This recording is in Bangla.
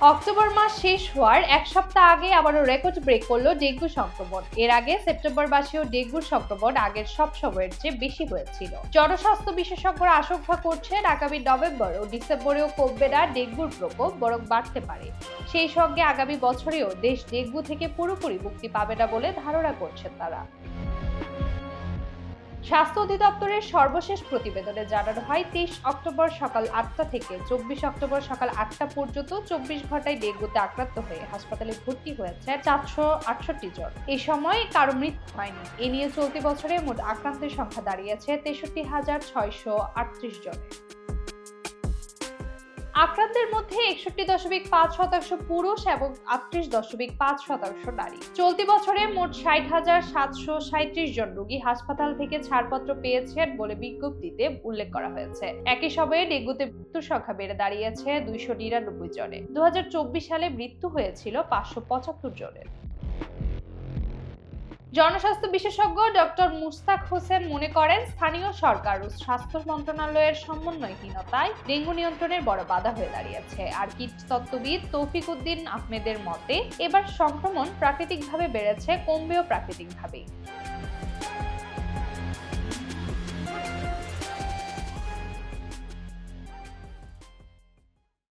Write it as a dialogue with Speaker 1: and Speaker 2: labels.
Speaker 1: অক্টোবর মাস শেষ হওয়ার এক সপ্তাহ আগে আবারও রেকর্ড ব্রেক করলো ডেঙ্গু সংক্রমণ। এর আগে সেপ্টেম্বর মাসেও ডেঙ্গুর সংক্রমণ আগের সব সময়ের চেয়ে বেশি হয়েছিল। জনস্বাস্থ্য বিশেষজ্ঞরা আশঙ্কা করছেন আগামী নভেম্বর ও ডিসেম্বরেও কমবে না ডেঙ্গুর প্রকোপ, বরং বাড়তে পারে। সেই সঙ্গে আগামী বছরেও দেশ ডেঙ্গু থেকে পুরোপুরি মুক্তি পাবে না বলে ধারণা করছেন তারা। স্বাস্থ্য অধিদপ্তরের সর্বশেষ প্রতিবেদনে জানানো হয় 23 অক্টোবর সকাল 8টা থেকে 24 অক্টোবর সকাল 8টা পর্যন্ত 24 ঘন্টায় ডেঙ্গুতে আক্রান্ত হয়ে হাসপাতালে ভর্তি হয়েছে 468 জন। এই সময় কারো মৃত্যু হয়নি। এ নিয়ে চলতি বছরে মোট আক্রান্তের সংখ্যা দাঁড়িয়েছে 63,638 জনে। আক্রান্তের মধ্যে 61.5% পুরুষ এবং 38.5% নারী। চলতি বছরে মোট 60,737 জন রোগী হাসপাতাল থেকে ছাড়পত্র পেয়েছেন বলে বিজ্ঞপ্তিতে উল্লেখ করা হয়েছে। একই সময়ে ডেঙ্গুতে মৃত্যুর সংখ্যা বেড়ে দাঁড়িয়েছে 299 জনে। 2024 সালে মৃত্যু হয়েছিল 575 জনের। জনস্বাস্থ্য বিশেষজ্ঞ ডক্টর মুস্তাক হোসেন মনে করেন, স্থানীয় সরকার ও স্বাস্থ্য মন্ত্রণালয়ের সমন্বয়হীনতায় ডেঙ্গু নিয়ন্ত্রণের বড় বাধা হয়ে দাঁড়িয়েছে। আর কীটতত্ত্ববিদ তৌফিক উদ্দিন আহমেদের মতে, এবার সংক্রমণ প্রাকৃতিকভাবে বেড়েছে, কমবেও প্রাকৃতিকভাবেই।